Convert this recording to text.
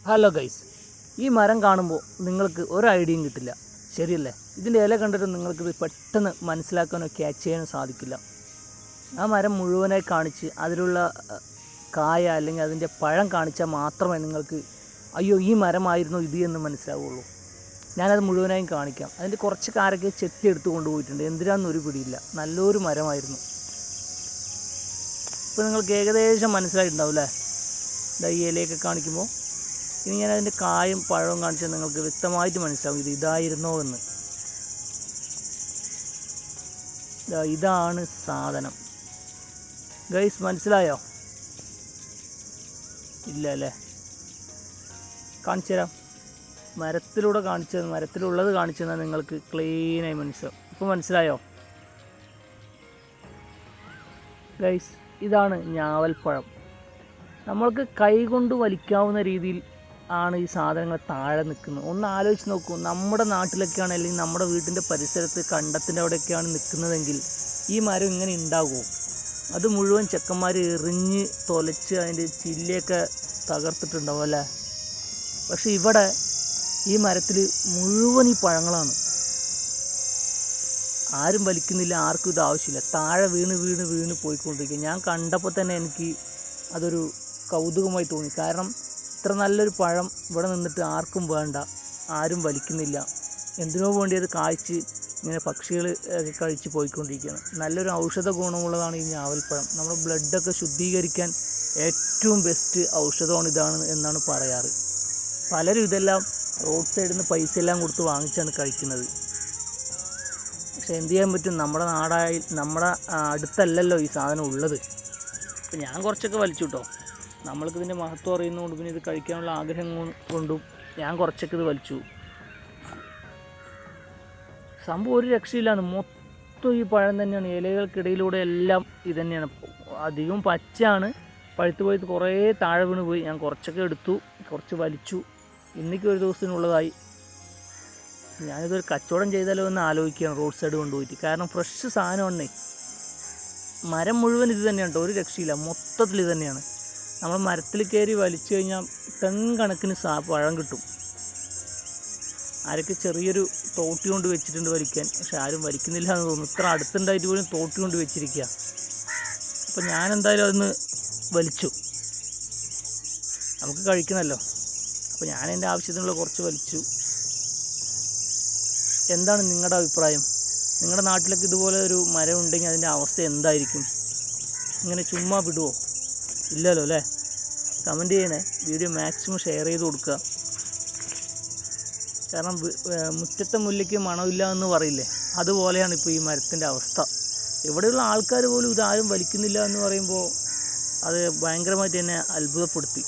Hello guys, ഈ മരം കാണുമ്പോൾ നിങ്ങൾക്ക് ഒരു ഐഡിയയും കിട്ടില്ല, ശരിയല്ലേ? ഇതിൻ്റെ ഇല കണ്ടിട്ട് നിങ്ങൾക്കിത് പെട്ടെന്ന് മനസ്സിലാക്കാനോ ക്യാച്ച് ചെയ്യാനോ സാധിക്കില്ല. ആ മരം മുഴുവനായി കാണിച്ച് അതിലുള്ള കായ അല്ലെങ്കിൽ അതിൻ്റെ പഴം കാണിച്ചാൽ മാത്രമേ നിങ്ങൾക്ക് അയ്യോ ഈ മരമായിരുന്നു ഇത് എന്ന് മനസ്സിലാവുള്ളൂ. ഞാനത് മുഴുവനായും കാണിക്കാം. അതിൻ്റെ കുറച്ച് കാരൊക്കെ ചെത്തി എടുത്ത് കൊണ്ടുപോയിട്ടുണ്ട്. എന്തിനാണെന്നൊരു പിടിയില്ല. നല്ലൊരു മരമായിരുന്നു. ഇപ്പോൾ നിങ്ങൾക്ക് ഏകദേശം മനസ്സിലായിട്ടുണ്ടാവും അല്ലേ? ഈ ഇലയൊക്കെ കാണിക്കുമ്പോൾ ഇനി ഞാൻ അതിൻ്റെ കായും പഴവും കാണിച്ചാൽ നിങ്ങൾക്ക് വ്യക്തമായിട്ട് മനസ്സിലാവും ഇത് ഇതായിരുന്നോ എന്ന്. ഇതാണ് സാധനം. ഗൈസ്, മനസ്സിലായോ? ഇല്ല അല്ലേ? കാണിച്ചു തരാം. മരത്തിലുള്ളത് കാണിച്ചു തന്നാൽ നിങ്ങൾക്ക് ക്ലീനായി മനസ്സിലാവും. ഇപ്പോൾ മനസ്സിലായോ ഗൈസ്? ഇതാണ് ഞാവൽപ്പഴം. നമ്മൾക്ക് കൈ കൊണ്ട് വലിക്കാവുന്ന രീതിയിൽ ആണ് ഈ സാധനങ്ങൾ താഴെ നിൽക്കുന്നത്. ഒന്ന് ആലോചിച്ച് നോക്കൂ. നമ്മുടെ നാട്ടിലൊക്കെയാണ് അല്ലെങ്കിൽ നമ്മുടെ വീട്ടിൻ്റെ പരിസരത്ത് കണ്ടത്തിൻ്റെ അവിടെയൊക്കെയാണ് നിൽക്കുന്നതെങ്കിൽ ഈ മരം ഇങ്ങനെ ഉണ്ടാകുമോ? അത് മുഴുവൻ ചെക്കന്മാർ എറിഞ്ഞ് തൊലച്ച് അതിൻ്റെ ചില്ലയൊക്കെ തകർത്തിട്ടുണ്ടാവും അല്ലേ? പക്ഷെ ഇവിടെ ഈ മരത്തിൽ മുഴുവൻ ഈ പഴങ്ങളാണ്. ആരും വലിക്കുന്നില്ല, ആർക്കും ഇത് ആവശ്യമില്ല. താഴെ വീണ് പോയിക്കൊണ്ടിരിക്കുക. ഞാൻ കണ്ടപ്പോൾ തന്നെ എനിക്ക് അതൊരു കൗതുകമായി തോന്നി. കാരണം ഇത്ര നല്ലൊരു പഴം ഇവിടെ നിന്നിട്ട് ആർക്കും വേണ്ട, ആരും വലിക്കുന്നില്ല. എന്തിനോ വേണ്ടി അത് കായ്ച്ച് ഇങ്ങനെ പക്ഷികൾ കഴിച്ച് പോയിക്കൊണ്ടിരിക്കുകയാണ്. നല്ലൊരു ഔഷധ ഗുണമുള്ളതാണ് ഈ ഞാവൽപ്പഴം. നമ്മുടെ ബ്ലഡൊക്കെ ശുദ്ധീകരിക്കാൻ ഏറ്റവും ബെസ്റ്റ് ഔഷധമാണ് ഇതാണ് എന്നാണ് പറയാറ്. പലരും ഇതെല്ലാം റോഡ് സൈഡിൽ നിന്ന് പൈസ എല്ലാം കൊടുത്ത് വാങ്ങിച്ചാണ് കഴിക്കുന്നത്. പക്ഷെ എന്ത് ചെയ്യാൻ പറ്റും? നമ്മുടെ അടുത്തല്ലല്ലോ ഈ സാധനം ഉള്ളത്. അപ്പം ഞാൻ കുറച്ചൊക്കെ വലിച്ചു കേട്ടോ. നമ്മൾക്കിതിൻ്റെ മഹത്വം അറിയുന്നതുകൊണ്ട് പിന്നെ ഇത് കഴിക്കാനുള്ള ആഗ്രഹം കൊണ്ടും ഞാൻ കുറച്ചൊക്കെ ഇത് വലിച്ചു. സംഭവം ഒരു രക്ഷയില്ലാന്ന്. മൊത്തം ഈ പഴം തന്നെയാണ്. ഇലകൾക്കിടയിലൂടെ എല്ലാം ഇത് തന്നെയാണ്. അധികം പച്ചയാണ്. പഴുത്ത് പോയിട്ട് കുറേ താഴെ വീണ് പോയി. ഞാൻ കുറച്ചൊക്കെ എടുത്തു, കുറച്ച് വലിച്ചു. ഇന്നേക്ക് ഒരു ദിവസത്തിനുള്ളതായി. ഞാനിതൊരു കച്ചവടം ചെയ്താലോ എന്ന് ആലോചിക്കുകയാണ് റോഡ് സൈഡ് കൊണ്ടുപോയിട്ട്. കാരണം ഫ്രഷ് സാധനമാണേ. മരം മുഴുവൻ ഇത് തന്നെയാണ് കേട്ടോ, ഒരു രക്ഷയില്ല. മൊത്തത്തിൽ ഇത് തന്നെയാണ്. നമ്മൾ മരത്തിൽ കയറി വലിച്ചു കഴിഞ്ഞാൽ കണക്കിന് പഴം കിട്ടും. ആരൊക്കെ ചെറിയൊരു തോട്ടി കൊണ്ട് വെച്ചിട്ടുണ്ട് വലിക്കാൻ, പക്ഷെ ആരും വലിക്കുന്നില്ല എന്ന് തോന്നുന്നു. ഇത്ര അടുത്തുണ്ടായിട്ട് പോലും തോട്ടി കൊണ്ട് വെച്ചിരിക്കുക. അപ്പം ഞാൻ എന്തായാലും അതൊന്ന് വലിച്ചു. നമുക്ക് കഴിക്കണമല്ലോ. അപ്പോൾ ഞാൻ എൻ്റെ ആവശ്യത്തിനുള്ള കുറച്ച് വലിച്ചു. എന്താണ് നിങ്ങളുടെ അഭിപ്രായം? നിങ്ങളുടെ നാട്ടിലൊക്കെ ഇതുപോലെ ഒരു മരം ഉണ്ടെങ്കിൽ അതിൻ്റെ അവസ്ഥ എന്തായിരിക്കും? ഇങ്ങനെ ചുമ്മാ വിടുമോ? ഇല്ലല്ലോ അല്ലേ? കമൻറ്റ് ചെയ്യണേ. വീഡിയോ മാക്സിമം ഷെയർ ചെയ്ത് കൊടുക്കുക. കാരണം മുറ്റത്തെ മുല്ലയ്ക്ക് മണമില്ല എന്ന് പറയില്ലേ, അതുപോലെയാണ് ഇപ്പോൾ ഈ മരത്തിൻ്റെ അവസ്ഥ. ഇവിടെയുള്ള ആൾക്കാർ പോലും ഇതാരും വലിക്കുന്നില്ല എന്ന് പറയുമ്പോൾ അത് ഭയങ്കരമായിട്ട് എന്നെ അത്ഭുതപ്പെടുത്തി.